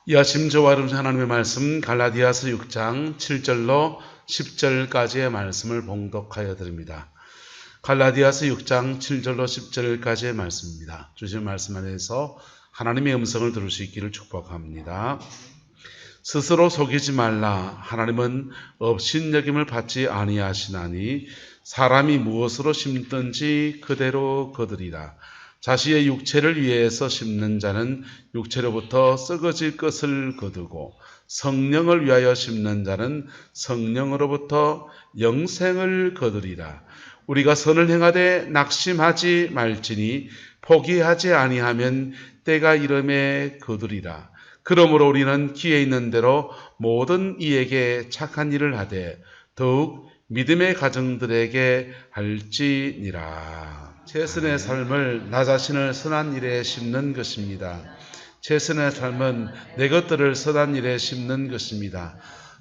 이 아침 저와 여러분 하나님의 말씀 갈라디아서 6장 7절로 10절까지의 말씀을 봉독하여 드립니다. 갈라디아서 6장 7절로 10절까지의 말씀입니다. 주신 말씀 안에서 하나님의 음성을 들을 수 있기를 축복합니다. 스스로 속이지 말라. 하나님은 업신여김을 받지 아니하시나니 사람이 무엇으로 심든지 그대로 거두리라. 자신의 육체를 위해서 심는 자는 육체로부터 썩어질 것을 거두고 성령을 위하여 심는 자는 성령으로부터 영생을 거두리라. 우리가 선을 행하되 낙심하지 말지니 포기하지 아니하면 때가 이름에 거두리라. 그러므로 우리는 기회 있는 대로 모든 이에게 착한 일을 하되 더욱 믿음의 가정들에게 할지니라. 최선의 삶을 나 자신을 선한 일에 심는 것입니다. 최선의 삶은 내 것들을 선한 일에 심는 것입니다.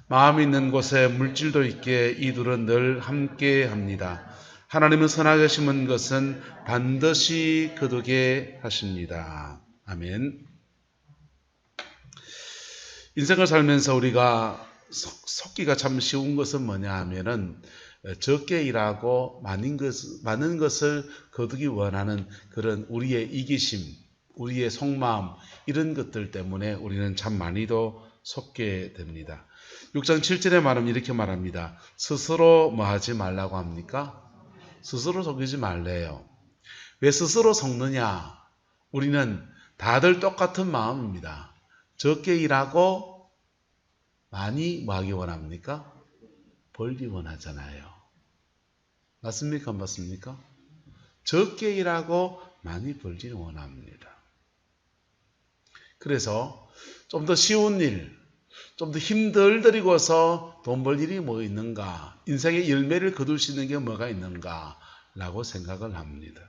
마음 있는 곳에 물질도 있기에 이 둘은 늘 함께 합니다. 하나님은 선하게 심은 것은 반드시 거두게 하십니다. 아멘. 인생을 살면서 우리가 속기가 참 쉬운 것은 뭐냐 하면은 적게 일하고 많은 것을 거두기 원하는 그런 우리의 이기심, 우리의 속마음 이런 것들 때문에 우리는 참 많이도 속게 됩니다. 6장 7절의 말은 이렇게 말합니다. 스스로 뭐 하지 말라고 합니까? 스스로 속이지 말래요. 왜 스스로 속느냐? 우리는 다들 똑같은 마음입니다. 적게 일하고 많이 뭐 하기 원합니까? 벌기 원하잖아요. 맞습니까? 안 맞습니까? 적게 일하고 많이 벌기를 원합니다. 그래서 좀 더 쉬운 일, 좀 더 힘들 들이고서 돈 벌 일이 뭐 있는가? 인생의 열매를 거둘 수 있는 게 뭐가 있는가? 라고 생각을 합니다.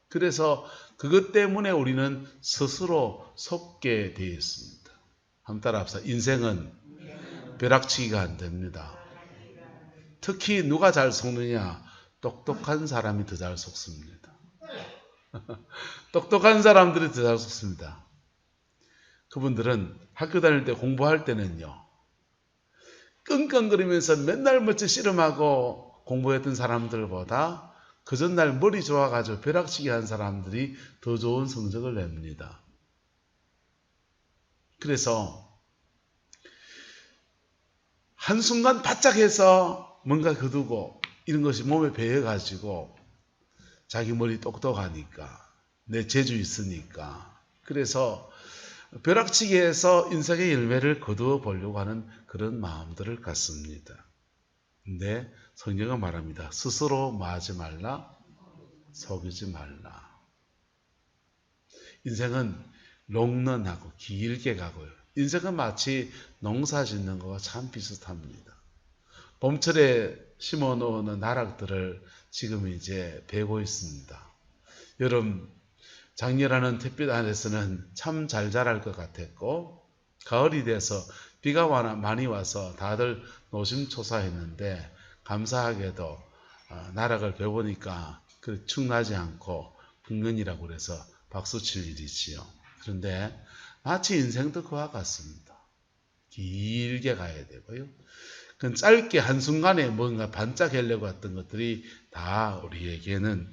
그래서 그것 때문에 우리는 스스로 속게 되어 있습니다. 한번 따라합시다. 인생은 벼락치기가 안 됩니다. 특히 누가 잘 속느냐? 똑똑한 사람이 더 잘 속습니다. 똑똑한 사람들이 더 잘 속습니다. 그분들은 학교 다닐 때 공부할 때는요. 끙끙거리면서 맨날 멋지 씨름하고 공부했던 사람들보다 그 전날 머리 좋아가지고 벼락치기 한 사람들이 더 좋은 성적을 냅니다. 그래서 한순간 바짝 해서 뭔가 거두고 이런 것이 몸에 배어가지고 자기 머리 똑똑하니까 내 재주 있으니까 그래서 벼락치기해서 인생의 열매를 거두어 보려고 하는 그런 마음들을 갖습니다. 근데 성경은 말합니다. 스스로 뭐 하지 말라? 속이지 말라. 인생은 롱런하고 길게 가고요. 인생은 마치 농사 짓는 것과 참 비슷합니다. 봄철에 심어놓은 나락들을 지금 이제 베고 있습니다. 여름 작년하는 햇빛 안에서는 참 잘 자랄 것 같았고 가을이 돼서 비가 많이 와서 다들 노심초사했는데 감사하게도 나락을 베보니까 축나지 않고 풍년이라고 그래서 박수칠 일이지요. 그런데 마치 인생도 그와 같습니다. 길게 가야 되고요. 그건 짧게 한순간에 뭔가 반짝하려고 했던 것들이 다 우리에게는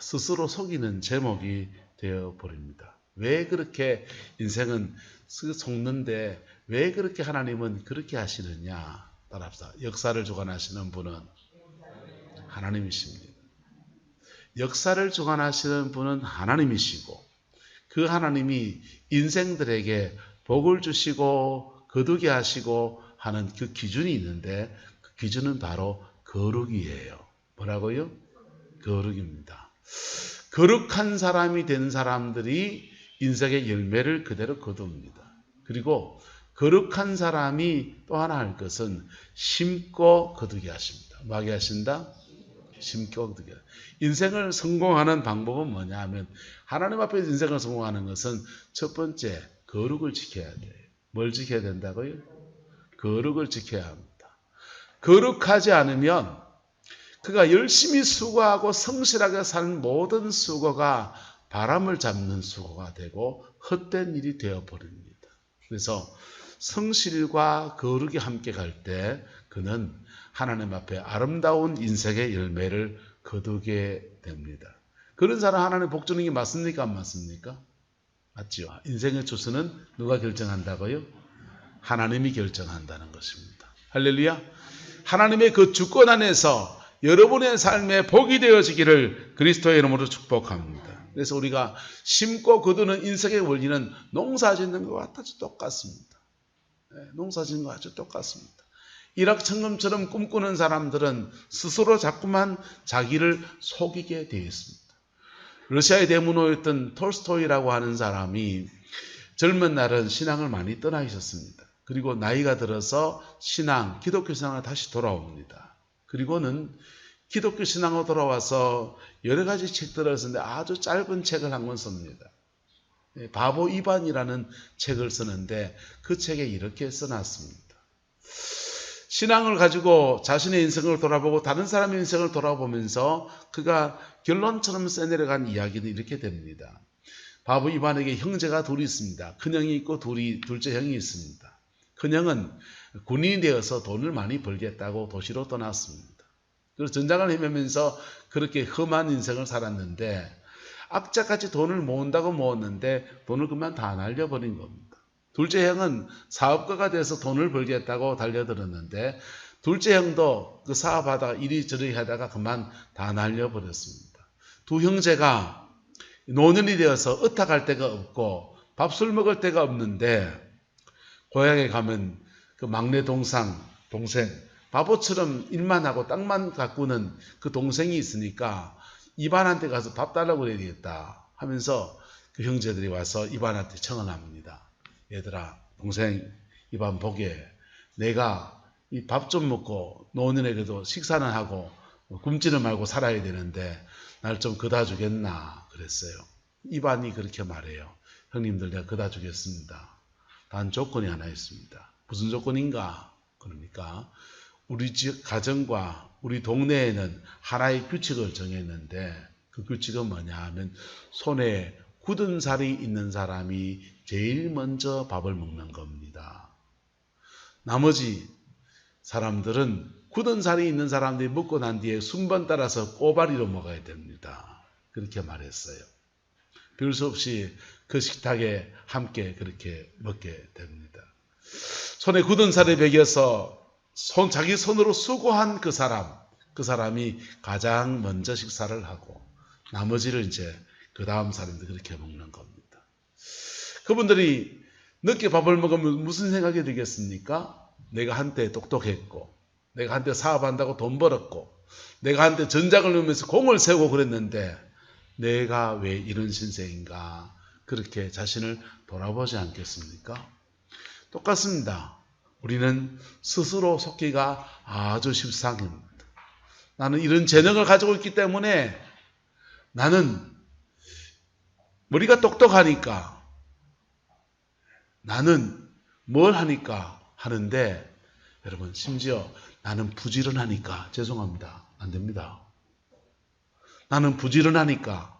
스스로 속이는 제목이 되어버립니다. 왜 그렇게 인생은 속는데 왜 그렇게 하나님은 그렇게 하시느냐? 따라합시다. 역사를 주관하시는 분은 하나님이십니다. 역사를 주관하시는 분은 하나님이시고 그 하나님이 인생들에게 복을 주시고 거두게 하시고 하는 그 기준이 있는데 그 기준은 바로 거룩이에요. 뭐라고요? 거룩입니다. 거룩한 사람이 된 사람들이 인생의 열매를 그대로 거둡니다. 그리고 거룩한 사람이 또 하나 할 것은 심고 거두게 하십니다. 뭐 하게 하신다? 심고 거두게. 인생을 성공하는 방법은 뭐냐 하면 하나님 앞에 인생을 성공하는 것은 첫 번째 거룩을 지켜야 돼요. 뭘 지켜야 된다고요? 거룩을 지켜야 합니다. 거룩하지 않으면 그가 열심히 수고하고 성실하게 사는 모든 수고가 바람을 잡는 수고가 되고 헛된 일이 되어버립니다. 그래서 성실과 거룩이 함께 갈 때 그는 하나님 앞에 아름다운 인생의 열매를 거두게 됩니다. 그런 사람 하나님 복 주는 게 맞습니까? 안 맞습니까? 맞죠? 인생의 추수는 누가 결정한다고요? 하나님이 결정한다는 것입니다. 할렐루야. 하나님의 그 주권 안에서 여러분의 삶에 복이 되어지기를 그리스도의 이름으로 축복합니다. 그래서 우리가 심고 거두는 인생의 원리는 농사 짓는 것과 아주 똑같습니다. 농사 짓는 것과 아주 똑같습니다. 일확천금처럼 꿈꾸는 사람들은 스스로 자꾸만 자기를 속이게 되어 있습니다. 러시아의 대문호였던 톨스토이라고 하는 사람이 젊은 날은 신앙을 많이 떠나 있었습니다. 그리고 나이가 들어서 기독교 신앙을 다시 돌아옵니다. 그리고는 기독교 신앙으로 돌아와서 여러 가지 책들을 쓰는데 아주 짧은 책을 한 권 씁니다. 바보 이반이라는 책을 쓰는데 그 책에 이렇게 써놨습니다. 신앙을 가지고 자신의 인생을 돌아보고 다른 사람의 인생을 돌아보면서 그가 결론처럼 써내려간 이야기는 이렇게 됩니다. 바보 이반에게 형제가 둘이 있습니다. 큰형이 있고 둘째 형이 있습니다. 큰형은 군인이 되어서 돈을 많이 벌겠다고 도시로 떠났습니다. 그래서 전장을 헤매면서 그렇게 험한 인생을 살았는데 악자같이 돈을 모은다고 모았는데 돈을 그만 다 날려버린 겁니다. 둘째 형은 사업가가 돼서 돈을 벌겠다고 달려들었는데 둘째 형도 그 사업하다가 이리저리 하다가 그만 다 날려버렸습니다. 두 형제가 노년이 되어서 으탁할 데가 없고 밥술 먹을 데가 없는데 고향에 가면 그 막내 동생 바보처럼 일만 하고 땅만 가꾸는 그 동생이 있으니까 이반한테 가서 밥 달라고 그래야 되겠다 하면서 그 형제들이 와서 이반한테 청원합니다. 얘들아, 동생 이반 보게 내가 이 밥 좀 먹고 노년에 그래도 식사는 하고 굶지는 말고 살아야 되는데 날 좀 그다 주겠나 그랬어요. 이반이 그렇게 말해요. 형님들 내가 그다 주겠습니다. 단 조건이 하나 있습니다. 무슨 조건인가? 그러니까 우리 집 가정과 우리 동네에는 하나의 규칙을 정했는데 그 규칙은 뭐냐 하면 손에 굳은 살이 있는 사람이 제일 먼저 밥을 먹는 겁니다. 나머지 사람들은 굳은 살이 있는 사람들이 먹고 난 뒤에 순번 따라서 꼬바리로 먹어야 됩니다. 그렇게 말했어요. 별 수 없이 그 식탁에 함께 그렇게 먹게 됩니다. 손에 굳은 살을 베겨서 자기 손으로 수고한 그 사람이 가장 먼저 식사를 하고 나머지를 이제 그 다음 사람들이 그렇게 먹는 겁니다. 그분들이 늦게 밥을 먹으면 무슨 생각이 들겠습니까? 내가 한때 똑똑했고 내가 한때 사업한다고 돈 벌었고 내가 한때 전작을 누면서 공을 세우고 그랬는데 내가 왜 이런 신세인가 그렇게 자신을 돌아보지 않겠습니까? 똑같습니다. 우리는 스스로 속기가 아주 십상입니다. 나는 이런 재능을 가지고 있기 때문에 나는 머리가 똑똑하니까 나는 뭘 하니까 하는데 여러분 심지어 나는 부지런하니까 죄송합니다. 안 됩니다. 나는 부지런하니까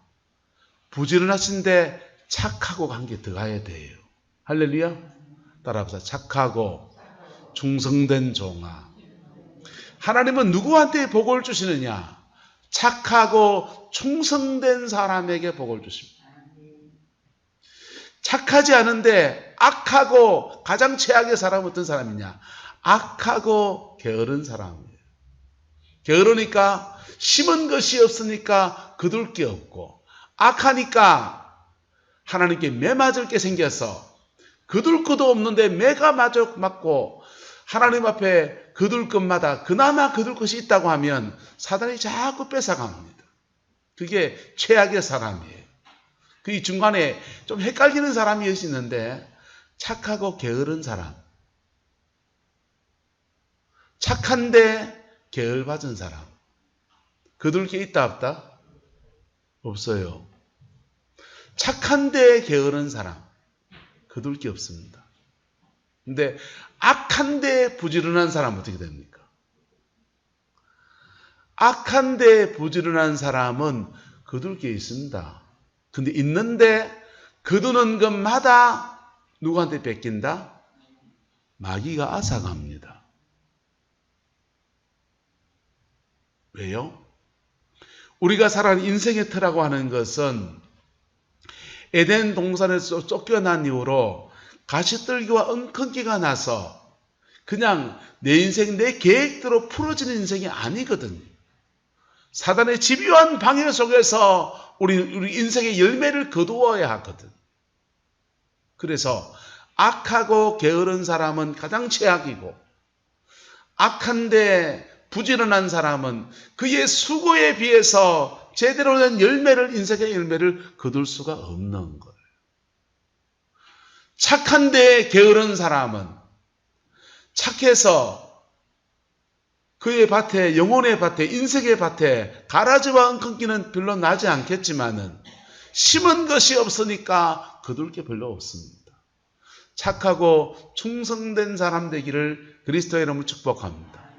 부지런하신데 착하고 한 게 들어가야 돼요. 할렐루야. 따라합시다. 착하고 충성된 종아. 하나님은 누구한테 복을 주시느냐? 착하고 충성된 사람에게 복을 주십니다. 착하지 않은데 악하고 가장 최악의 사람은 어떤 사람이냐? 악하고 게으른 사람이에요. 게으르니까 심은 것이 없으니까 거둘 게 없고 악하니까 하나님께 매 맞을 게 생겨서 거둘 것도 없는데 매가 맞고 하나님 앞에 거둘 것마다 그나마 거둘 것이 있다고 하면 사단이 자꾸 뺏어갑니다. 그게 최악의 사람이에요. 그 중간에 좀 헷갈리는 사람이 있는데 착하고 게으른 사람, 착한데 게을받은 사람, 거둘 게 있다 없다? 없어요. 착한데 게으른 사람, 거둘 게 없습니다. 근데 악한데 부지런한 사람은 어떻게 됩니까? 악한데 부지런한 사람은 거둘 게 있습니다. 근데 있는데 거두는 것마다 누구한테 뺏긴다? 마귀가 앗아갑니다. 왜요? 우리가 살아가는 인생의 터라고 하는 것은 에덴 동산에서 쫓겨난 이후로 가시떨기와 엉겅기가 나서 그냥 내 인생, 내 계획대로 풀어지는 인생이 아니거든요. 사단의 집요한 방해 속에서 우리 인생의 열매를 거두어야 하거든. 그래서 악하고 게으른 사람은 가장 최악이고, 악한데 부지런한 사람은 그의 수고에 비해서 제대로 된 열매를, 인생의 열매를 거둘 수가 없는 거예요. 착한데 게으른 사람은 착해서 그의 밭에, 영혼의 밭에, 인생의 밭에 가라지와 엉겅기는 별로 나지 않겠지만은 심은 것이 없으니까 거둘 게 별로 없습니다. 착하고 충성된 사람 되기를 그리스도의 이름으로 축복합니다.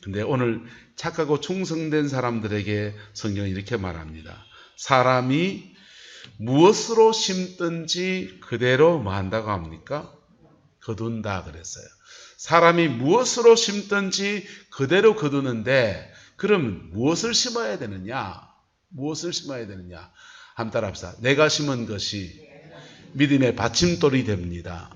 근데 오늘 착하고 충성된 사람들에게 성경은 이렇게 말합니다. 사람이 무엇으로 심든지 그대로 뭐 한다고 합니까? 거둔다 그랬어요. 사람이 무엇으로 심든지 그대로 거두는데, 그럼 무엇을 심어야 되느냐? 무엇을 심어야 되느냐? 한번 따라합시다. 내가 심은 것이 믿음의 받침돌이 됩니다.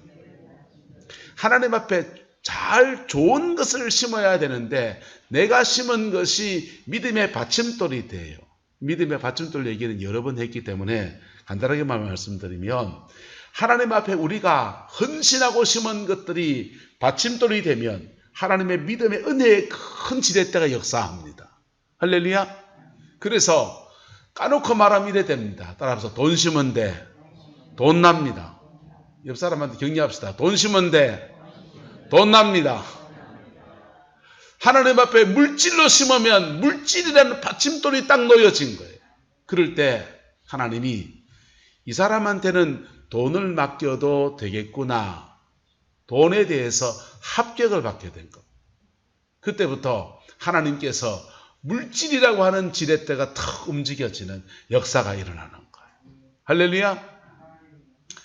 하나님 앞에 잘 좋은 것을 심어야 되는데 내가 심은 것이 믿음의 받침돌이 돼요. 믿음의 받침돌 얘기는 여러 번 했기 때문에 간단하게 말씀드리면, 하나님 앞에 우리가 헌신하고 심은 것들이 받침돌이 되면 하나님의 믿음의 은혜의 큰 지렛대가 역사합니다. 할렐루야. 그래서 까놓고 말하면 이래 됩니다. 따라서 돈 심은 데 돈 납니다. 옆 사람한테 격려합시다. 돈 심은 데 돈 납니다. 하나님 앞에 물질로 심으면 물질이라는 받침돌이 딱 놓여진 거예요. 그럴 때 하나님이 이 사람한테는 돈을 맡겨도 되겠구나, 돈에 대해서 합격을 받게 된 것. 그때부터 하나님께서 물질이라고 하는 지렛대가 탁 움직여지는 역사가 일어나는 거예요. 할렐루야.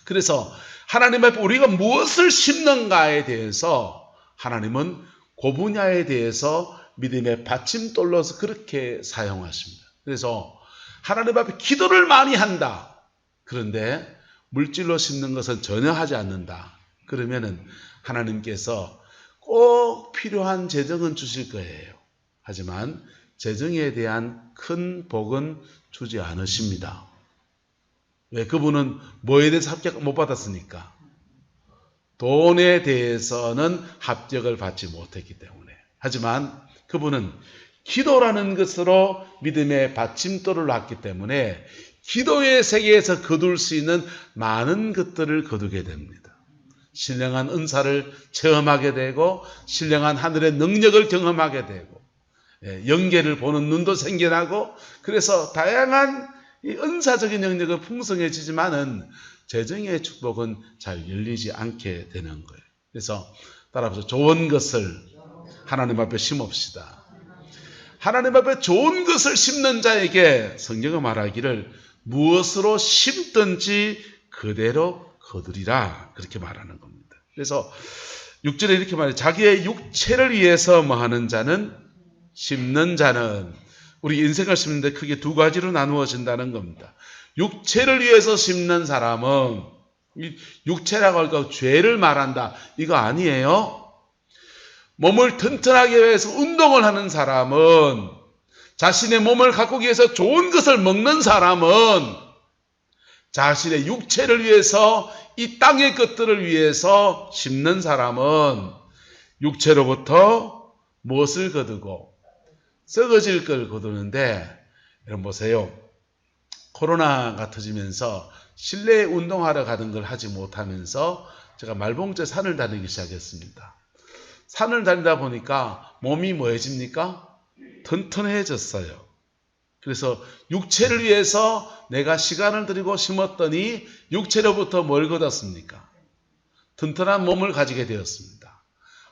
그래서 하나님 앞에 우리가 무엇을 심는가에 대해서 하나님은 그 분야에 대해서 믿음의 받침돌로서 그렇게 사용하십니다. 그래서 하나님 앞에 기도를 많이 한다. 그런데 물질로 심는 것은 전혀 하지 않는다. 그러면은 하나님께서 꼭 필요한 재정은 주실 거예요. 하지만 재정에 대한 큰 복은 주지 않으십니다. 왜? 그분은 뭐에 대해서 합격 못 받았으니까. 돈에 대해서는 합격을 받지 못했기 때문에. 하지만 그분은 기도라는 것으로 믿음의 받침돌을 놨기 때문에 기도의 세계에서 거둘 수 있는 많은 것들을 거두게 됩니다. 신령한 은사를 체험하게 되고, 신령한 하늘의 능력을 경험하게 되고, 영계를 보는 눈도 생겨나고, 그래서 다양한 이 은사적인 영역은 풍성해지지만은 재정의 축복은 잘 열리지 않게 되는 거예요. 그래서 따라서 좋은 것을 하나님 앞에 심읍시다. 하나님 앞에 좋은 것을 심는 자에게 성경은 말하기를 무엇으로 심든지 그대로 거두리라, 그렇게 말하는 겁니다. 그래서 6절에 이렇게 말해요. 자기의 육체를 위해서 뭐 하는 자는, 심는 자는, 우리 인생을 심는데 크게 두 가지로 나누어진다는 겁니다. 육체를 위해서 심는 사람은, 육체라고 할까 죄를 말한다, 이거 아니에요. 몸을 튼튼하게 위해서 운동을 하는 사람은, 자신의 몸을 가꾸기 위해서 좋은 것을 먹는 사람은, 자신의 육체를 위해서, 이 땅의 것들을 위해서 심는 사람은 육체로부터 무엇을 거두고 썩어질 걸 거두는데, 여러분 보세요. 코로나가 터지면서 실내 운동하러 가는 걸 하지 못하면서 제가 말봉째 산을 다니기 시작했습니다. 산을 다니다 보니까 몸이 뭐해집니까? 튼튼해졌어요. 그래서 육체를 위해서 내가 시간을 들이고 심었더니 육체로부터 뭘 거뒀습니까? 튼튼한 몸을 가지게 되었습니다.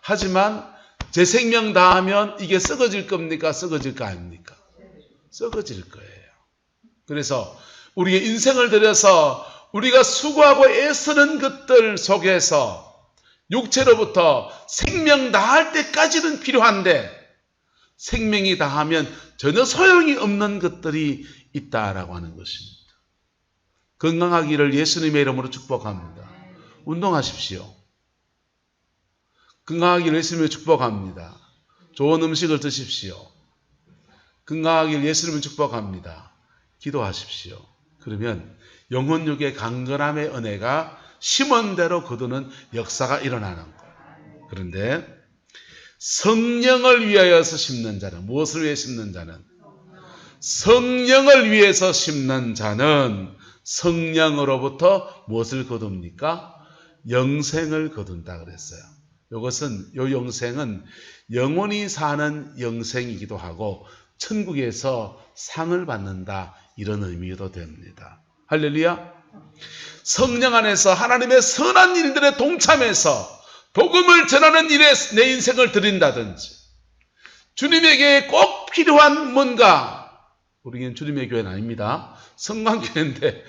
하지만 제 생명 다하면 이게 썩어질 겁니까? 썩어질 거 아닙니까? 썩어질 거예요. 그래서 우리의 인생을 들여서 우리가 수고하고 애쓰는 것들 속에서 육체로부터 생명 다할 때까지는 필요한데 생명이 다하면 전혀 소용이 없는 것들이 있다라고 하는 것입니다. 건강하기를 예수님의 이름으로 축복합니다. 운동하십시오. 건강하기를 예수님의 축복합니다. 좋은 음식을 드십시오. 건강하기를 예수님을 축복합니다. 기도하십시오. 그러면 영혼육의 강건함의 은혜가 심은 대로 거두는 역사가 일어나는 거예요. 그런데 성령을 위하여서 심는 자는, 무엇을 위해 심는 자는? 성령을 위해서 심는 자는 성령으로부터 무엇을 거둡니까? 영생을 거둔다 그랬어요. 이것은, 요 영생은 영원히 사는 영생이기도 하고 천국에서 상을 받는다, 이런 의미도 됩니다. 할렐루야. 성령 안에서 하나님의 선한 일들에 동참해서 복음을 전하는 일에 내 인생을 드린다든지, 주님에게 꼭 필요한 뭔가, 우리는 주님의 교회는 아닙니다. 성만교회인데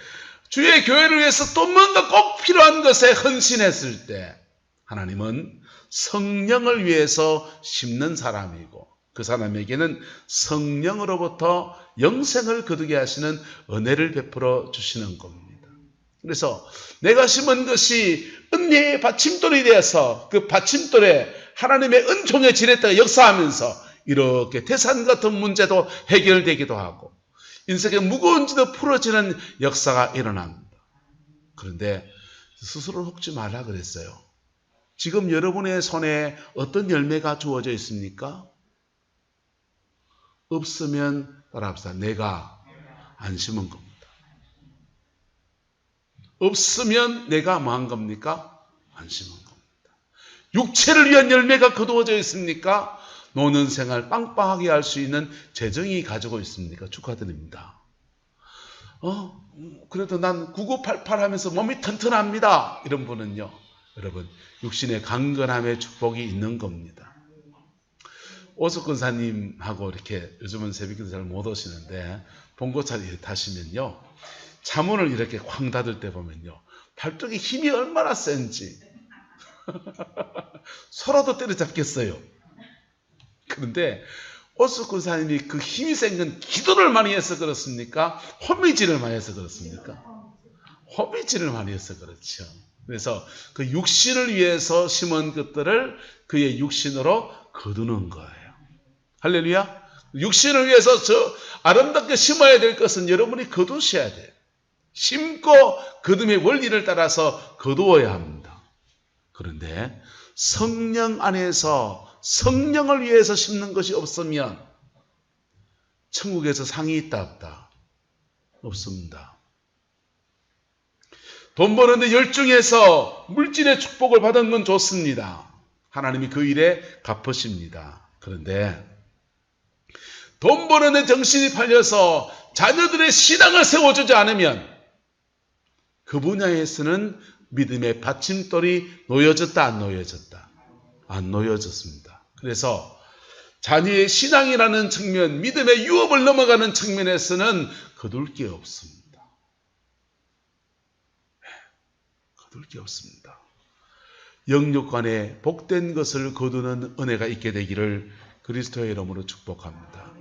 주의 교회를 위해서 또 뭔가 꼭 필요한 것에 헌신했을 때 하나님은 성령을 위해서 심는 사람이고 그 사람에게는 성령으로부터 영생을 거두게 하시는 은혜를 베풀어 주시는 겁니다. 그래서 내가 심은 것이 은혜의 받침돌이 되어서 그 받침돌에 하나님의 은총의 지렛대가 역사하면서 이렇게 태산 같은 문제도 해결되기도 하고 인생의 무거운 지도 풀어지는 역사가 일어납니다. 그런데 스스로 속지 말라 그랬어요. 지금 여러분의 손에 어떤 열매가 주어져 있습니까? 없으면 따라합시다. 내가 안 심은 겁니다. 없으면 내가 뭐 한 겁니까? 안 심은 겁니다. 육체를 위한 열매가 거두어져 있습니까? 노는 생활 빵빵하게 할 수 있는 재정이 가지고 있습니까? 축하드립니다. 그래도 난 9988 하면서 몸이 튼튼합니다. 이런 분은요, 여러분, 육신의 강건함의 축복이 있는 겁니다. 오숙근사님하고 이렇게 요즘은 새벽기도 잘 못 오시는데 봉고차 타시면요, 차문을 이렇게 쾅 닫을 때 보면요, 팔뚝에 힘이 얼마나 센지 소라도 때려잡겠어요. 그런데 오숙근사님이 그 힘이 센 건 기도를 많이 해서 그렇습니까? 호미질을 많이 해서 그렇습니까? 호미질을 많이 해서 그렇죠. 그래서 그 육신을 위해서 심은 것들을 그의 육신으로 거두는 거예요. 할렐루야. 육신을 위해서 저 아름답게 심어야 될 것은 여러분이 거두셔야 돼요. 심고 거둠의 원리를 따라서 거두어야 합니다. 그런데 성령 안에서 성령을 위해서 심는 것이 없으면 천국에서 상이 있다 없다? 없습니다. 돈 버는데 열중해서 물질의 축복을 받은 건 좋습니다. 하나님이 그 일에 갚으십니다. 그런데 돈 버는데 정신이 팔려서 자녀들의 신앙을 세워주지 않으면 그 분야에서는 믿음의 받침돌이 놓여졌다 안 놓여졌다? 안 놓여졌습니다. 그래서 자녀의 신앙이라는 측면, 믿음의 유업을 넘어가는 측면에서는 거둘 게 없습니다. 거둘 게 없습니다. 영육간에 복된 것을 거두는 은혜가 있게 되기를 그리스도의 이름으로 축복합니다.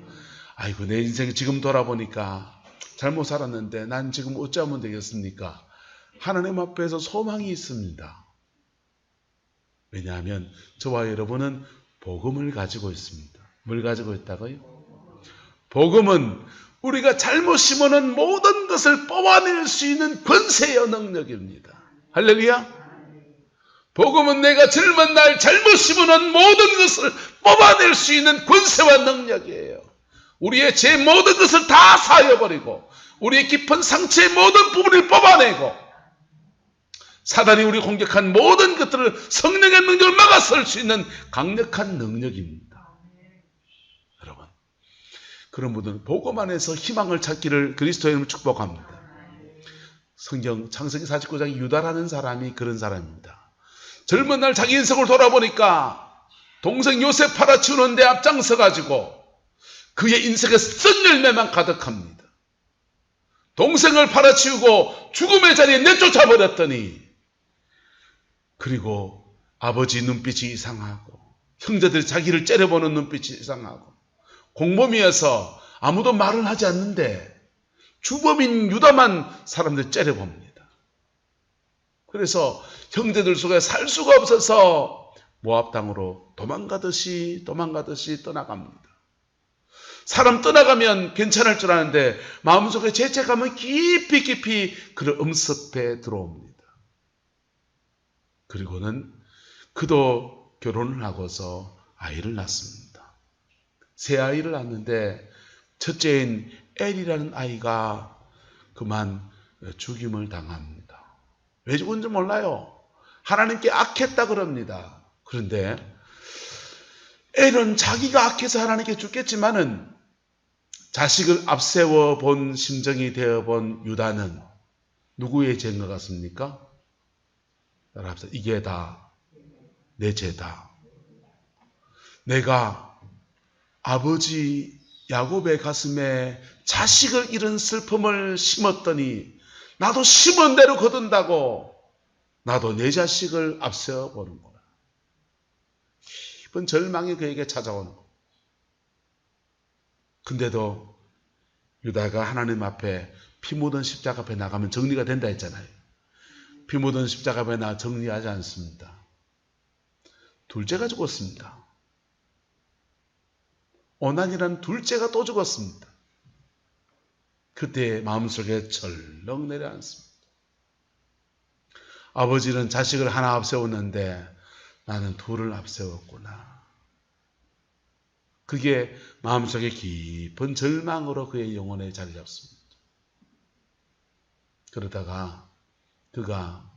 아이고, 내 인생 지금 돌아보니까 잘못 살았는데 난 지금 어쩌면 되겠습니까? 하나님 앞에서 소망이 있습니다. 왜냐하면 저와 여러분은 복음을 가지고 있습니다. 뭘 가지고 있다고요? 복음은 우리가 잘못 심어놓은 모든 것을 뽑아낼 수 있는 권세의 능력입니다. 할렐루야. 복음은 내가 젊은 날 잘못 심어놓은 모든 것을 뽑아낼 수 있는 권세와 능력이에요. 우리의 제 모든 것을 다 사여버리고 우리의 깊은 상처의 모든 부분을 뽑아내고 사단이 우리 공격한 모든 것들을 성령의 능력을 막아설 수 있는 강력한 능력입니다. 여러분, 그런 분들은 복음 안에서 희망을 찾기를 그리스도의 이름으로 축복합니다. 성경 창세기 49장 유다라는 사람이 그런 사람입니다. 젊은 날 자기 인생을 돌아보니까 동생 요셉 팔아치우는데 앞장서 가지고 그의 인생에 쓴 열매만 가득합니다. 동생을 팔아치우고 죽음의 자리에 내쫓아버렸더니, 그리고 아버지 눈빛이 이상하고 형제들이 자기를 째려보는 눈빛이 이상하고 공범이어서 아무도 말을 하지 않는데 주범인 유다만 사람들 째려봅니다. 그래서 형제들 속에 살 수가 없어서 모압 땅으로 도망가듯이 떠나갑니다. 사람 떠나가면 괜찮을 줄 아는데 마음속에 죄책감은 깊이 그를 엄습해 들어옵니다. 그리고는 그도 결혼을 하고서 아이를 낳습니다. 새 아이를 낳는데 첫째인 엘이라는 아이가 그만 죽임을 당합니다. 왜 죽은지 몰라요. 하나님께 악했다 그럽니다. 그런데 엘은 자기가 악해서 하나님께 죽겠지만은 자식을 앞세워 본 심정이 되어 본 유다는 누구의 죄인 것 같습니까? 따라합시다. 이게 다 내 죄다. 내가 아버지 야곱의 가슴에 자식을 잃은 슬픔을 심었더니 나도 심은 대로 거둔다고 나도 내 자식을 앞세워 보는 거야. 깊은 절망이 그에게 찾아오는 거. 근데도 유다가 하나님 앞에 피 묻은 십자가 앞에 나가면 정리가 된다 했잖아요. 피 묻은 십자가 앞에 나 정리하지 않습니다. 둘째가 죽었습니다. 오난이라는 둘째가 또 죽었습니다. 그때 마음속에 철렁 내려앉습니다. 아버지는 자식을 하나 앞세웠는데 나는 둘을 앞세웠구나. 그게 마음속에 깊은 절망으로 그의 영혼에 자리 잡습니다. 그러다가 그가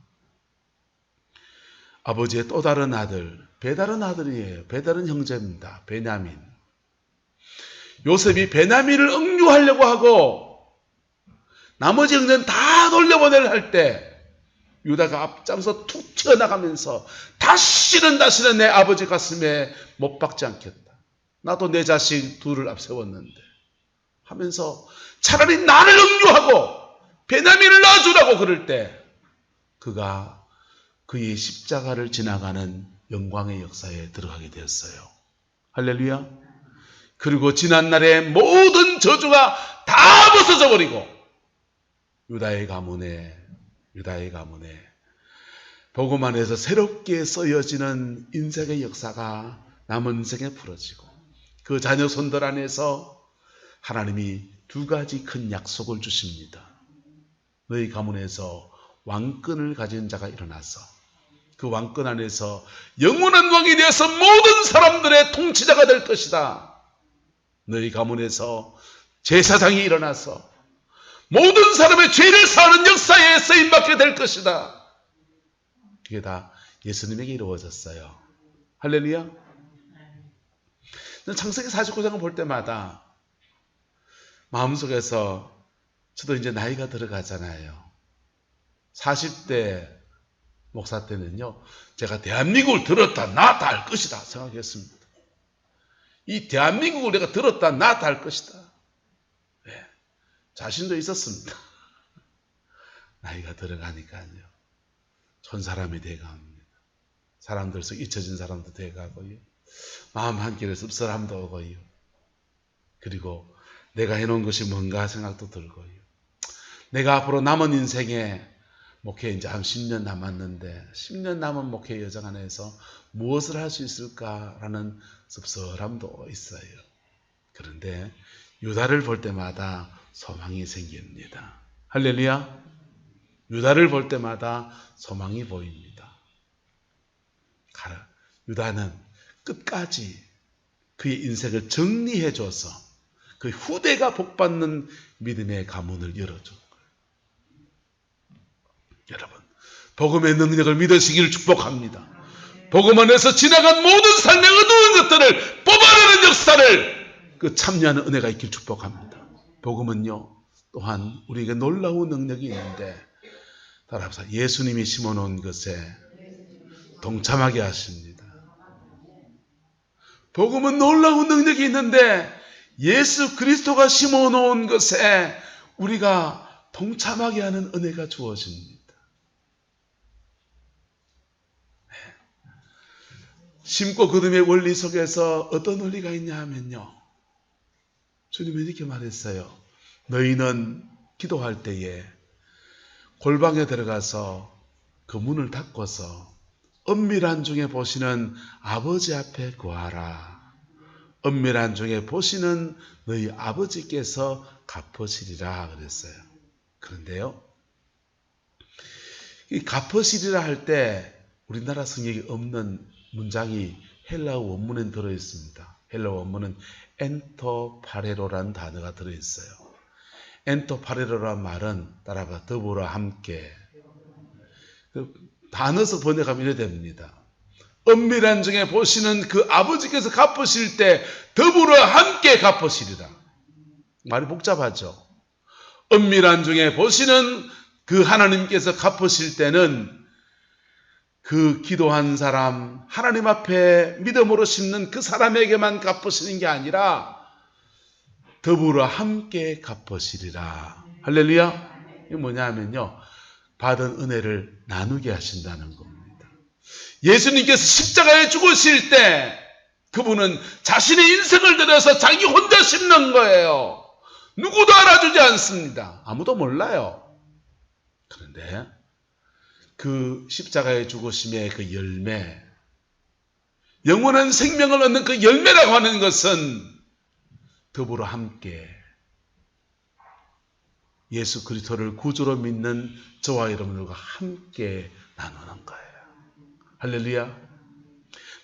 아버지의 또 다른 아들, 배다른 아들이에요. 배다른 형제입니다. 베냐민. 요셉이 베냐민을 억류하려고 하고 나머지 형제는 다 돌려보내려 할 때 유다가 앞장서 툭 튀어나가면서 다시는 내 아버지 가슴에 못 박지 않겠다. 나도 내 자식 둘을 앞세웠는데 하면서 차라리 나를 억류하고 베냐민을 낳아주라고 그럴 때 그가 그의 십자가를 지나가는 영광의 역사에 들어가게 되었어요. 할렐루야. 그리고 지난날의 모든 저주가 다 벗어져 버리고 유다의 가문에 복음 안에서 새롭게 쓰여지는 인생의 역사가 남은 인생에 풀어지고 그 자녀 손들 안에서 하나님이 두 가지 큰 약속을 주십니다. 너희 가문에서 왕권을 가진 자가 일어나서 그 왕권 안에서 영원한 왕이 되어서 모든 사람들의 통치자가 될 것이다. 너희 가문에서 제사장이 일어나서 모든 사람의 죄를 사하는 역사에 쓰임받게 될 것이다. 그게 다 예수님에게 이루어졌어요. 할렐루야. 창세기 49장을 볼 때마다 마음속에서 저도 이제 나이가 들어가잖아요. 40대 목사 때는요, 제가 대한민국을 들었다 놨다 할 것이다 생각했습니다. 이 대한민국을 내가 들었다 놨다 할 것이다. 네, 자신도 있었습니다. 나이가 들어가니까요, 촌사람이 돼갑니다. 사람들 속 잊혀진 사람도 돼가고요, 마음 한켠에 씁쓸함도 오고요, 그리고 내가 해놓은 것이 뭔가 생각도 들고요, 내가 앞으로 남은 인생에 목회 이제 한 10년 남았는데 10년 남은 목회 여정 안에서 무엇을 할 수 있을까라는 씁쓸함도 있어요. 그런데 유다를 볼 때마다 소망이 생깁니다. 할렐루야. 유다를 볼 때마다 소망이 보입니다. 유다는 끝까지 그의 인생을 정리해줘서 그 후대가 복받는 믿음의 가문을 열어준 거예요. 여러분, 복음의 능력을 믿으시기를 축복합니다. 복음 안에서 지나간 모든 삶의 어두운 것들을 뽑아내는 역사를 그 참여하는 은혜가 있길 축복합니다. 복음은요, 또한 우리에게 놀라운 능력이 있는데, 따라합시다. 예수님이 심어놓은 것에 동참하게 하십니다. 복음은 놀라운 능력이 있는데 예수 그리스도가 심어놓은 것에 우리가 동참하게 하는 은혜가 주어집니다. 심고 거둠의 원리 속에서 어떤 원리가 있냐 하면요, 주님이 이렇게 말했어요. 너희는 기도할 때에 골방에 들어가서 그 문을 닫고서 은밀한 중에 보시는 아버지 앞에 구하라. 은밀한 중에 보시는 너희 아버지께서 갚으시리라 그랬어요. 그런데요, 이 갚으시리라 할 때 우리나라 성경에 없는 문장이 헬라어 원문에 들어있습니다. 헬라어 원문은 엔토파레로라는 단어가 들어있어요. 엔토파레로라는 말은 따라가 더불어 함께. 단어서 번역하면 이래 됩니다. 은밀한 중에 보시는 그 아버지께서 갚으실 때 더불어 함께 갚으시리라. 말이 복잡하죠. 은밀한 중에 보시는 그 하나님께서 갚으실 때는 그 기도한 사람, 하나님 앞에 믿음으로 심는 그 사람에게만 갚으시는 게 아니라 더불어 함께 갚으시리라. 할렐루야. 이게 뭐냐 하면요, 받은 은혜를 나누게 하신다는 겁니다. 예수님께서 십자가에 죽으실 때 그분은 자신의 인생을 들여서 자기 혼자 심는 거예요. 누구도 알아주지 않습니다. 아무도 몰라요. 그런데 그 십자가의 죽으심의 그 열매, 영원한 생명을 얻는 그 열매라고 하는 것은 더불어 함께 예수 그리스도를 구주로 믿는 저와 여러분들과 함께 나누는 거예요. 할렐루야.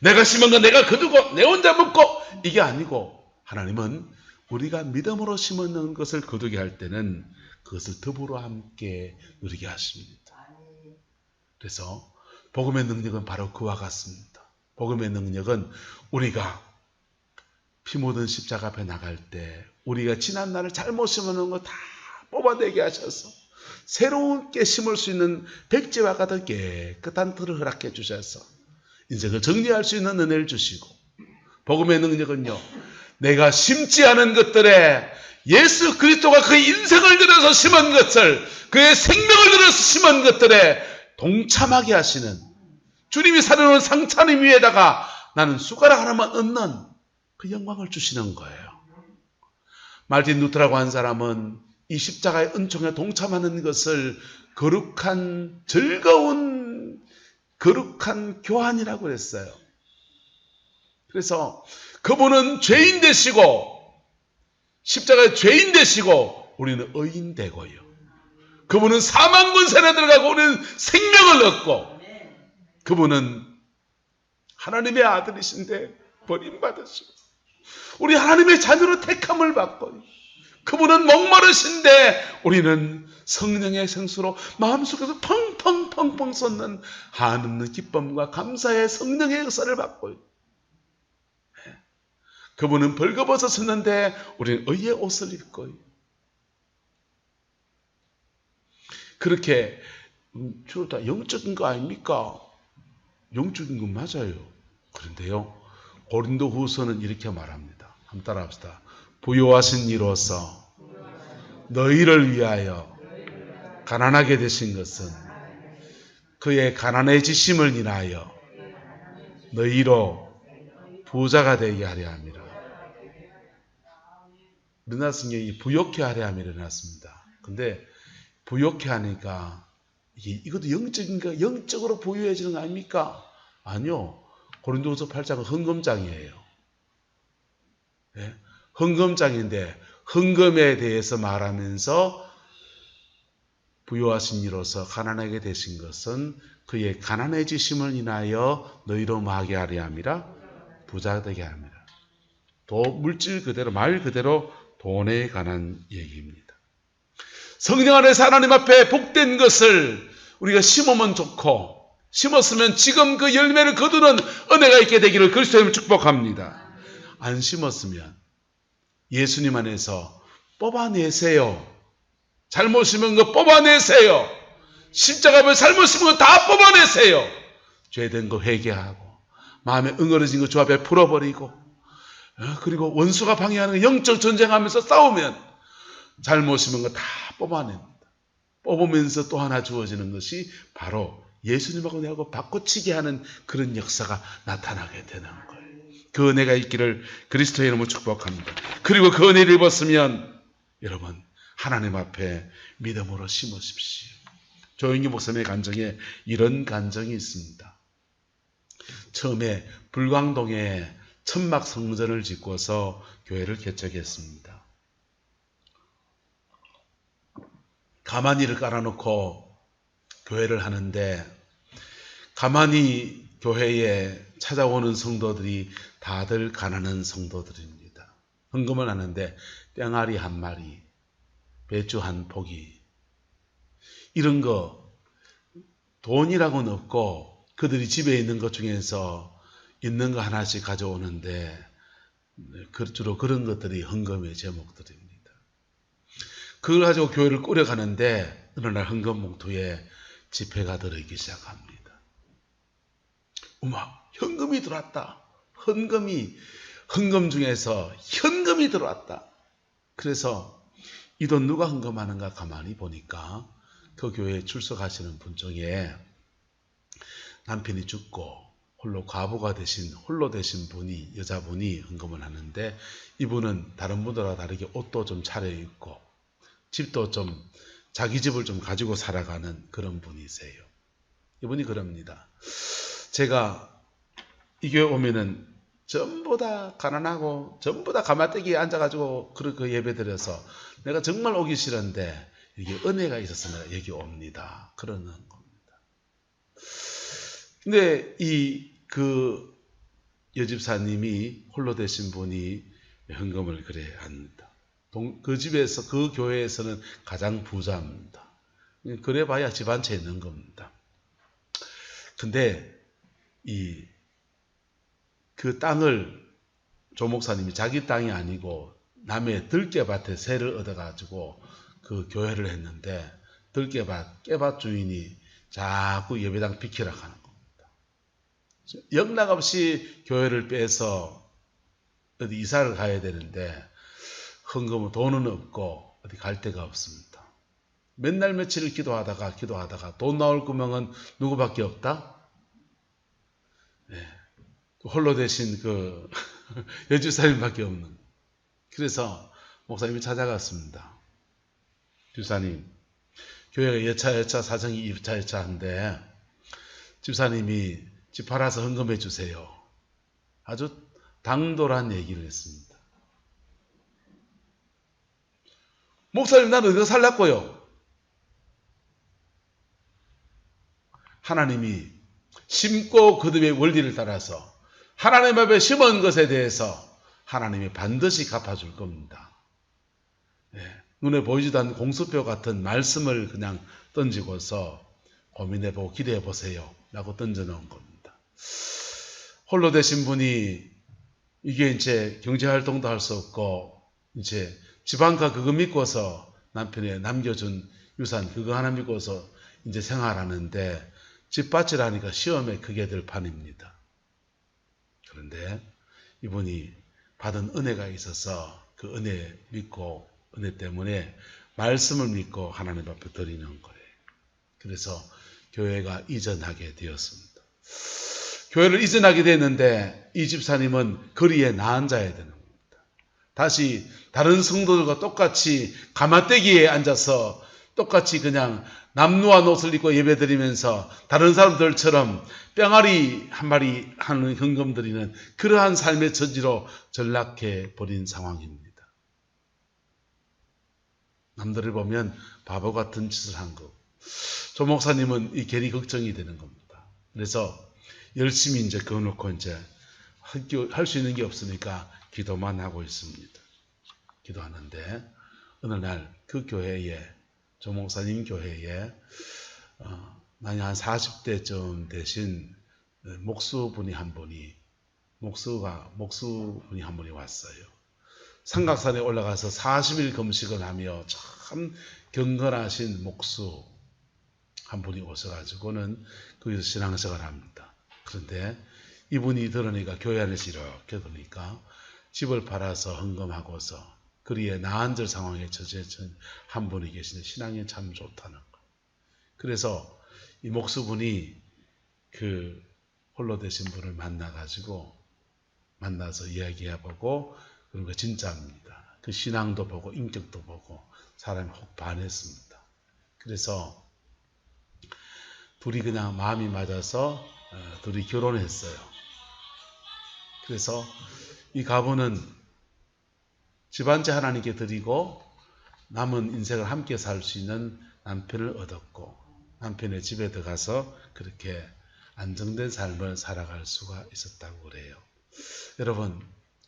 내가 심은 거 내가 거두고 내 혼자 먹고 이게 아니고, 하나님은 우리가 믿음으로 심는 것을 거두게 할 때는 그것을 더불어 함께 누리게 하십니다. 그래서 복음의 능력은 바로 그와 같습니다. 복음의 능력은 우리가 피 묻은 십자가 앞에 나갈 때 우리가 지난 날을 잘못 심어놓은 거 다 뽑아내게 하셔서 새롭게 심을 수 있는 백지와 같은 깨끗한 틀을 허락해 주셔서 인생을 정리할 수 있는 은혜를 주시고, 복음의 능력은요, 내가 심지 않은 것들에 예수 그리스도가 그의 인생을 들여서 심은 것을, 그의 생명을 들여서 심은 것들에 동참하게 하시는, 주님이 사려놓은 상차림 위에다가 나는 숟가락 하나만 얹는 그 영광을 주시는 거예요. 말틴 루터라고 한 사람은 이 십자가의 은총에 동참하는 것을 거룩한, 즐거운 거룩한 교환이라고 했어요. 그래서 그분은 죄인 되시고, 십자가의 죄인 되시고 우리는 의인 되고요. 그분은 사망 권세에 들어가고 우리는 생명을 얻고, 그분은 하나님의 아들이신데 버림받으시고 우리 하나님의 자녀로 택함을 받고, 그분은 목마르신데 우리는 성령의 생수로 마음속에서 펑펑펑펑 솟는 한없는 기쁨과 감사의 성령의 역사를 받고, 그분은 벌거벗었었는데 우리는 의의 옷을 입고, 그렇게 주로 다 영적인 거 아닙니까? 영적인 건 맞아요. 그런데요, 고린도 후서는 이렇게 말합니다. 한번 따라 합시다. 부요하신 이로서 너희를 위하여 가난하게 되신 것은 그의 가난해지심을 인하여 너희로 부자가 되게 하려 함이라. 우리나라 성경이 부욕해 하려 함이라 해놨습니다. 근데 부욕해 하니까 이것도 영적인가? 영적으로 부유해지는 거 아닙니까? 아니요. 고린도후서 8장은 헌금장이에요. 네? 헌금장인데 헌금에 대해서 말하면서 부요하신 이로서 가난하게 되신 것은 그의 가난해지심을 인하여 너희로 마게 하려 함이라, 부자 되게 합니다. 물질 그대로, 말 그대로 돈에 관한 얘기입니다. 성령 안에서 하나님 앞에 복된 것을 우리가 심으면 좋고, 심었으면 지금 그 열매를 거두는 은혜가 있게 되기를 그리스도님을 축복합니다. 안 심었으면 예수님 안에서 뽑아내세요. 잘못 심은 거 뽑아내세요. 십자가 앞에 잘못 심은 거 다 뽑아내세요. 죄된 거 회개하고, 마음에 응어러진 거 주 앞에 풀어버리고, 그리고 원수가 방해하는 거 영적 전쟁하면서 싸우면 잘못 심은 거 다 뽑아냅니다. 뽑으면서 또 하나 주어지는 것이 바로 예수님하고 내하고 바꿔치기 하는 그런 역사가 나타나게 되는 거예요. 그 은혜가 있기를 그리스도의 이름으로 축복합니다. 그리고 그 은혜를 입었으면 여러분 하나님 앞에 믿음으로 심으십시오. 조영기 목사님의 간증에 이런 간증이 있습니다. 처음에 불광동에 천막 성전을 짓고서 교회를 개척했습니다. 가만히를 깔아놓고 교회를 하는데 가만히 교회에 찾아오는 성도들이 다들 가난한 성도들입니다. 헌금을 하는데 땡아리 한 마리, 배추 한 포기, 이런 거 돈이라고는 없고 그들이 집에 있는 것 중에서 있는 거 하나씩 가져오는데 주로 그런 것들이 헌금의 제목들입니다. 그걸 가지고 교회를 꾸려가는데 어느 날 헌금 봉투에 지폐가 들어있기 시작합니다. 현금이 들어왔다. 헌금 중에서 현금이 들어왔다. 그래서 이 돈 누가 헌금하는가 가만히 보니까 그 교회에 출석하시는 분 중에 남편이 죽고 홀로 되신 분이, 여자분이 헌금을 하는데 이분은 다른 분들과 다르게 옷도 좀 차려입고 집도 좀 자기 집을 좀 가지고 살아가는 그런 분이세요. 이분이 그럽니다. 제가 이 교회 오면은 전부 다 가난하고 전부 다 가마떼기에 앉아가지고 그렇게 예배 드려서 내가 정말 오기 싫은데 이게 은혜가 있어서 내가 여기 옵니다. 그러는 겁니다. 근데 그 여집사님이 홀로 되신 분이 헌금을 그래 합니다. 그 집에서, 그 교회에서는 가장 부자입니다. 그래 봐야 집 한 채 있는 겁니다. 근데 그 땅을 조 목사님이 자기 땅이 아니고 남의 들깨밭에 세를 얻어가지고 그 교회를 했는데 깨밭 주인이 자꾸 예배당 비키라 하는 겁니다. 영락없이 교회를 빼서 어디 이사를 가야 되는데 헌금은 돈은 없고 어디 갈 데가 없습니다. 맨날 며칠을 기도하다가 돈 나올 구멍은 누구밖에 없다? 네. 홀로 되신 그 여주사님밖에 없는. 그래서 목사님이 찾아갔습니다. 주사님, 교회가 여차 사정이 여차한데 집사님이 집 팔아서 헌금해 주세요. 아주 당돌한 얘기를 했습니다. 목사님, 나는 어디서 살랐고요? 하나님이 심고 거듭의 원리를 따라서 하나님 앞에 심은 것에 대해서 하나님이 반드시 갚아줄 겁니다. 네, 눈에 보이지도 않는 공수표 같은 말씀을 그냥 던지고서 고민해보고 기대해보세요 라고 던져놓은 겁니다. 홀로 되신 분이 이게 이제 경제활동도 할 수 없고 이제 지방가 그거 믿고서 남편이 남겨준 유산 그거 하나 믿고서 이제 생활하는데 집밭이라니까 시험에 크게 될 판입니다. 그런데 이분이 받은 은혜가 있어서 그 은혜 믿고 은혜 때문에 말씀을 믿고 하나님 앞에 드리는 거예요. 그래서 교회가 이전하게 되었습니다. 교회를 이전하게 됐는데 이 집사님은 거리에 나앉아야 되는 겁니다. 다시 다른 성도들과 똑같이 가마떼기에 앉아서 똑같이 그냥 남루한 옷을 입고 예배드리면서 다른 사람들처럼 뿅아리 한 마리 하는 헌금 드리는 그러한 삶의 처지로 전락해 버린 상황입니다. 남들을 보면 바보 같은 짓을 한 거. 조 목사님은 이 괜히 걱정이 되는 겁니다. 그래서 열심히 이제 그거 놓고 이제 할 수 있는 게 없으니까 기도만 하고 있습니다. 기도하는데 어느 날 그 교회에 조 목사님 교회에 나이 한 40대쯤 되신 목수분이 한 분이 왔어요. 삼각산에 올라가서 40일 금식을 하며 참 경건하신 목수 한 분이 오셔가지고는 거기서 신앙생활을 합니다. 그런데 이분이 들으니까 교회 안에서 이렇게 들으니까 집을 팔아서 헌금하고서 거리에 나앉을 상황에 처해진 한 분이 계시는데 신앙이 참 좋다는 거예요. 그래서 이 목수분이 그 홀로 되신 분을 만나서 이야기해보고, 그러니까 진짜입니다. 그 신앙도 보고 인격도 보고 사람이 혹 반했습니다. 그래서 둘이 그냥 마음이 맞아서 둘이 결혼했어요. 그래서 이 가부는 집안째 하나님께 드리고 남은 인생을 함께 살 수 있는 남편을 얻었고, 남편의 집에 들어가서 그렇게 안정된 삶을 살아갈 수가 있었다고 그래요. 여러분,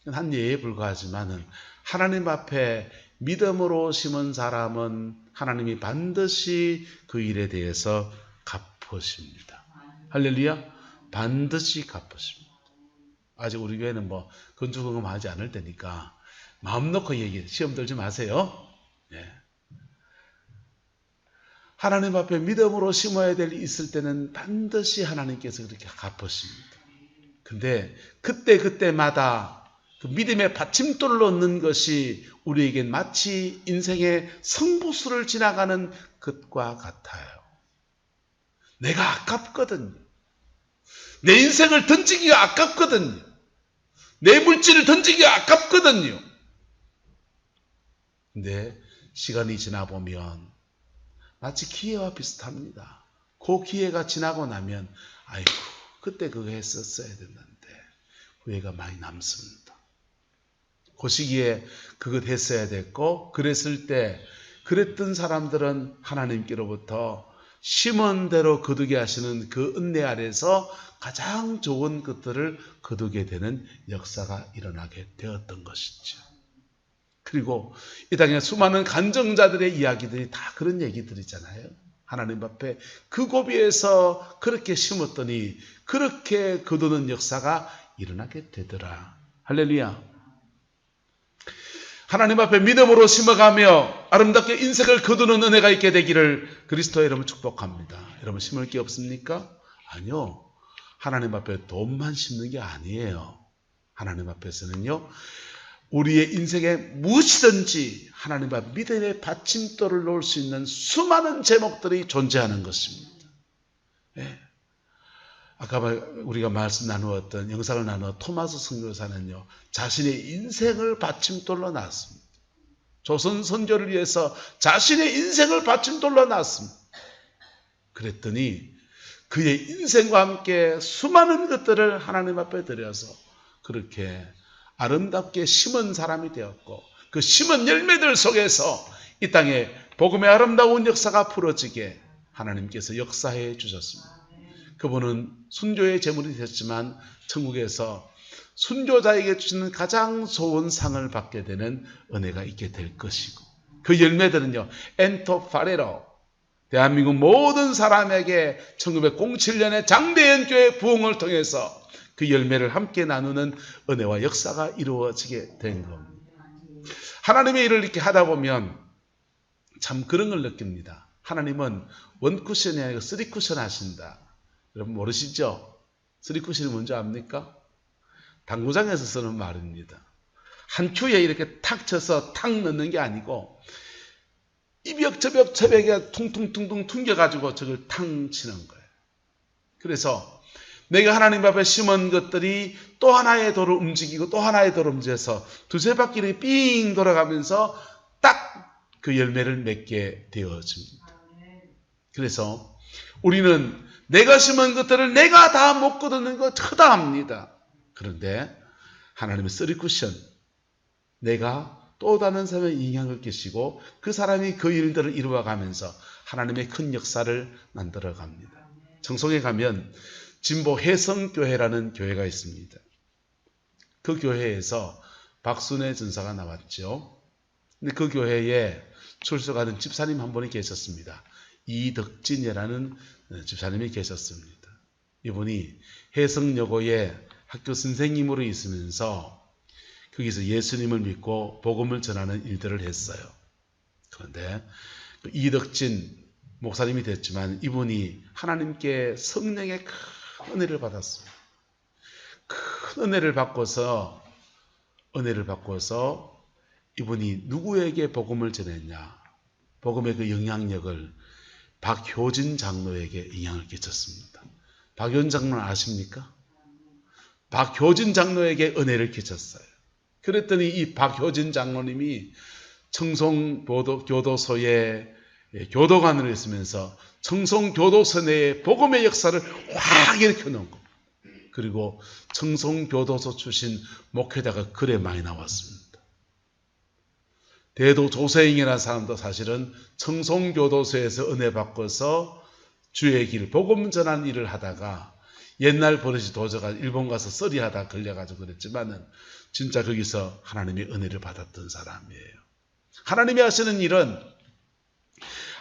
한 예에 불과하지만은 하나님 앞에 믿음으로 심은 사람은 하나님이 반드시 그 일에 대해서 갚으십니다. 할렐루야. 반드시 갚으십니다. 아직 우리 교회는 뭐 건축공금 하지 않을 때니까 마음 놓고 시험 들지 마세요. 예. 하나님 앞에 믿음으로 심어야 될 일이 있을 때는 반드시 하나님께서 그렇게 갚으십니다. 근데 그때마다 그 믿음의 받침돌을 놓는 것이 우리에겐 마치 인생의 성부수를 지나가는 것과 같아요. 내가 아깝거든요. 내 인생을 던지기가 아깝거든요. 내 물질을 던지기가 아깝거든요. 근데 시간이 지나보면 마치 기회와 비슷합니다. 그 기회가 지나고 나면 아이고 그때 그거 했었어야 됐는데 후회가 많이 남습니다. 그 시기에 그것 했어야 됐고, 그랬을 때 그랬던 사람들은 하나님께로부터 심은 대로 거두게 하시는 그 은혜 아래서 가장 좋은 것들을 거두게 되는 역사가 일어나게 되었던 것이죠. 그리고 이 땅에 수많은 간증자들의 이야기들이 다 그런 얘기들이잖아요. 하나님 앞에 그 고비에서 그렇게 심었더니 그렇게 거두는 역사가 일어나게 되더라. 할렐루야. 하나님 앞에 믿음으로 심어가며 아름답게 인생을 거두는 은혜가 있게 되기를 그리스도의 이름으로 축복합니다. 여러분 심을 게 없습니까? 아니요. 하나님 앞에 돈만 심는 게 아니에요. 하나님 앞에서는요, 우리의 인생에 무엇이든지 하나님 앞 믿음의 받침돌을 놓을 수 있는 수많은 제목들이 존재하는 것입니다. 예. 아까 우리가 말씀 나누었던 영상을 나누어 토마스 선교사는요, 자신의 인생을 받침돌로 놨습니다. 조선 선교를 위해서 자신의 인생을 받침돌로 놨습니다. 그랬더니 그의 인생과 함께 수많은 것들을 하나님 앞에 드려서 그렇게 아름답게 심은 사람이 되었고, 그 심은 열매들 속에서 이 땅에 복음의 아름다운 역사가 풀어지게 하나님께서 역사해 주셨습니다. 그분은 순교의 제물이 됐지만 천국에서 순교자에게 주시는 가장 좋은 상을 받게 되는 은혜가 있게 될 것이고, 그 열매들은요, 엔토파레로 대한민국 모든 사람에게 1907년에 장대현 교회 부흥을 통해서 그 열매를 함께 나누는 은혜와 역사가 이루어지게 된 겁니다. 하나님의 일을 이렇게 하다 보면 참 그런 걸 느낍니다. 하나님은 원쿠션이 아니고 쓰리쿠션 하신다. 여러분 모르시죠? 쓰리쿠션이 뭔지 압니까? 당구장에서 쓰는 말입니다. 한 큐에 이렇게 탁 쳐서 탁 넣는 게 아니고 이벽 저벽 저벽에 퉁퉁퉁퉁 퉁겨가지고 저걸 탁 치는 거예요. 그래서 내가 하나님 앞에 심은 것들이 또 하나의 돌을 움직이고 또 하나의 돌을 움직여서 두세 바퀴를 삥 돌아가면서 딱 그 열매를 맺게 되어집니다. 그래서 우리는 내가 심은 것들을 내가 다 못 거두는 거 허다합니다. 그런데 하나님의 쓰리쿠션, 내가 또 다른 사람의 영향을 끼치고 그 사람이 그 일들을 이루어가면서 하나님의 큰 역사를 만들어갑니다. 청송에 가면 진보 해성교회라는 교회가 있습니다. 그 교회에서 박순애 전사가 나왔죠. 근데 그 교회에 출석하는 집사님 한 분이 계셨습니다. 이덕진이라는 집사님이 계셨습니다. 이분이 해성여고에 학교 선생님으로 있으면서 거기서 예수님을 믿고 복음을 전하는 일들을 했어요. 그런데 이덕진 목사님이 됐지만 이분이 하나님께 성령의 큰 은혜를 받았어요. 큰 은혜를 받고서 이분이 누구에게 복음을 전했냐, 복음의 그 영향력을 박효진 장로에게 영향을 끼쳤습니다. 박효진 장로는 아십니까? 박효진 장로에게 은혜를 끼쳤어요. 그랬더니 이 박효진 장로님이 청송교도소에 교도관을 했으면서 청송교도소 내에 복음의 역사를 확 일으켜 놓은 거. 그리고 청송교도소 출신 목회자가 글에 많이 나왔습니다. 대도 조세잉이라는 사람도 사실은 청송교도소에서 은혜 받고서 주의 길, 복음 전한 일을 하다가 옛날 버릇이 도저가 일본 가서 썰이하다 걸려가지고 그랬지만은 진짜 거기서 하나님의 은혜를 받았던 사람이에요. 하나님이 하시는 일은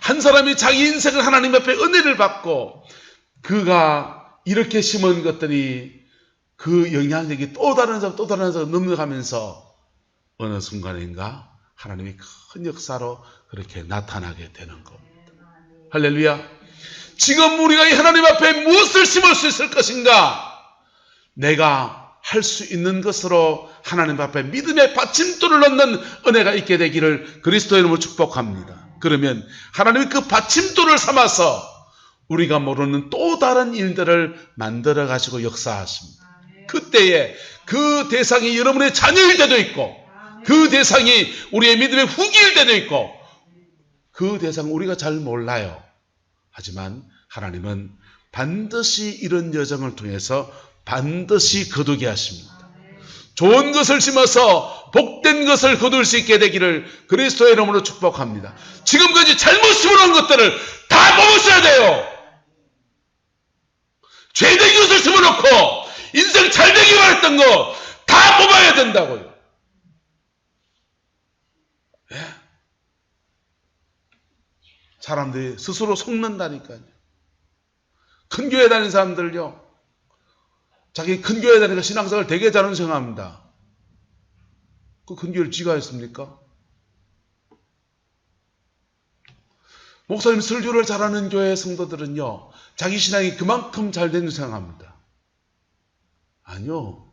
한 사람이 자기 인생을 하나님 앞에 은혜를 받고 그가 이렇게 심은 것들이 그 영향력이 또 다른 사람 넘어가면서 어느 순간인가 하나님이 큰 역사로 그렇게 나타나게 되는 겁니다. 할렐루야. 지금 우리가 이 하나님 앞에 무엇을 심을 수 있을 것인가? 내가 할 수 있는 것으로 하나님 앞에 믿음의 받침돌을 넣는 은혜가 있게 되기를 그리스도의 이름으로 축복합니다. 그러면 하나님이 그 받침돌을 삼아서 우리가 모르는 또 다른 일들을 만들어 가시고 역사하십니다. 그때에 그 대상이 여러분의 자녀일 때도 있고 그 대상이 우리의 믿음의 후기일 때도 있고 그 대상 우리가 잘 몰라요. 하지만 하나님은 반드시 이런 여정을 통해서 반드시 거두게 하십니다. 좋은 것을 심어서 복된 것을 거둘 수 있게 되기를 그리스도의 이름으로 축복합니다. 지금까지 잘못 심어놓은 것들을 다 뽑으셔야 돼요. 죄된 것을 심어놓고 인생 잘 되기만 했던 거 다 뽑아야 된다고요. 예? 사람들이 스스로 속는다니까요. 큰 교회 다니는 사람들요. 자기 큰 교회 다니니까 신앙생활 되게 잘하는 생각합니다. 그 큰 교회를 지가 했습니까? 목사님 설교를 잘하는 교회 성도들은요. 자기 신앙이 그만큼 잘 되는 생각합니다. 아니요.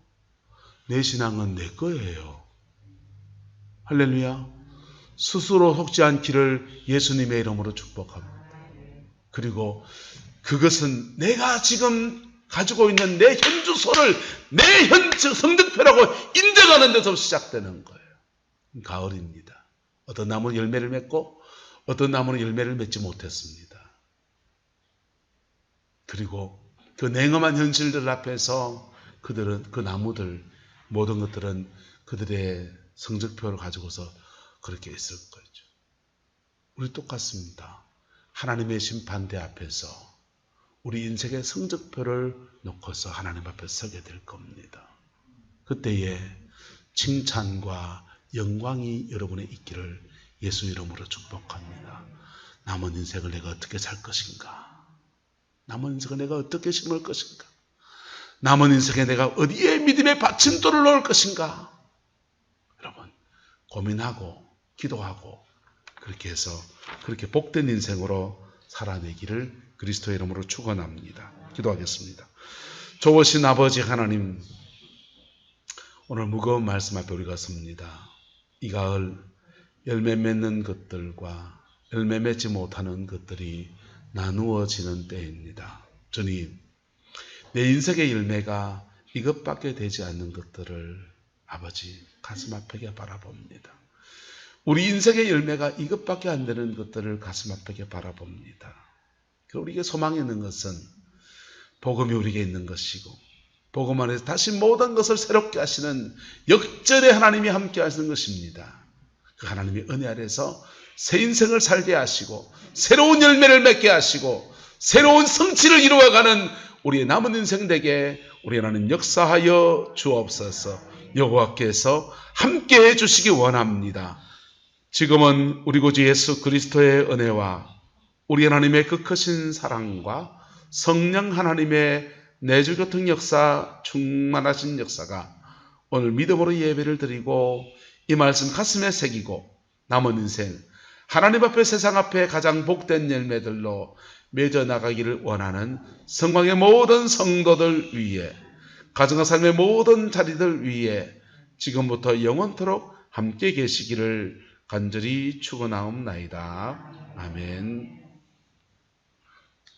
내 신앙은 내 거예요. 할렐루야. 스스로 속지 않기를 예수님의 이름으로 축복합니다. 그리고 그것은 내가 지금 가지고 있는 내 현주소를 내 성득표라고 인정하는 데서 시작되는 거예요. 가을입니다. 어떤 나무는 열매를 맺고 어떤 나무는 열매를 맺지 못했습니다. 그리고 그 냉엄한 현실들 앞에서 그들은 그 나무들 모든 것들은 그들의 성적표를 가지고서 그렇게 있을 거죠. 우리 똑같습니다. 하나님의 심판대 앞에서 우리 인생의 성적표를 놓고서 하나님 앞에 서게 될 겁니다. 그때에 칭찬과 영광이 여러분의 있기를 예수 이름으로 축복합니다. 남은 인생을 내가 어떻게 살 것인가? 남은 인생을 내가 어떻게 심을 것인가? 남은 인생에 내가 어디에 믿음의 받침돌을 놓을 것인가? 여러분 고민하고 기도하고 그렇게 해서 그렇게 복된 인생으로 살아내기를 그리스도의 이름으로 축원합니다. 기도하겠습니다. 좋으신 아버지 하나님, 오늘 무거운 말씀 앞에 우리가 섭니다. 이 가을 열매 맺는 것들과 열매 맺지 못하는 것들이 나누어지는 때입니다. 주님, 내 인생의 열매가 이것밖에 되지 않는 것들을 아버지 가슴 아프게 바라봅니다. 우리 인생의 열매가 이것밖에 안 되는 것들을 가슴 아프게 바라봅니다. 우리에게 소망이 있는 것은 복음이 우리에게 있는 것이고 복음 안에서 다시 모든 것을 새롭게 하시는 역전의 하나님이 함께 하시는 것입니다. 그 하나님의 은혜 아래서 새 인생을 살게 하시고 새로운 열매를 맺게 하시고 새로운 성취를 이루어가는 우리의 남은 인생 되게 우리 하나님 역사하여 주옵소서. 여호와께서 함께해 주시기 원합니다. 지금은 우리 구주 예수 그리스도의 은혜와 우리 하나님의 그 크신 사랑과 성령 하나님의 내주교통 역사, 충만하신 역사가 오늘 믿음으로 예배를 드리고 이 말씀 가슴에 새기고 남은 인생 하나님 앞에 세상 앞에 가장 복된 열매들로 맺어 나가기를 원하는 성광의 모든 성도들 위에 가정과 삶의 모든 자리들 위에 지금부터 영원토록 함께 계시기를 간절히 축원하옵나이다. 아멘.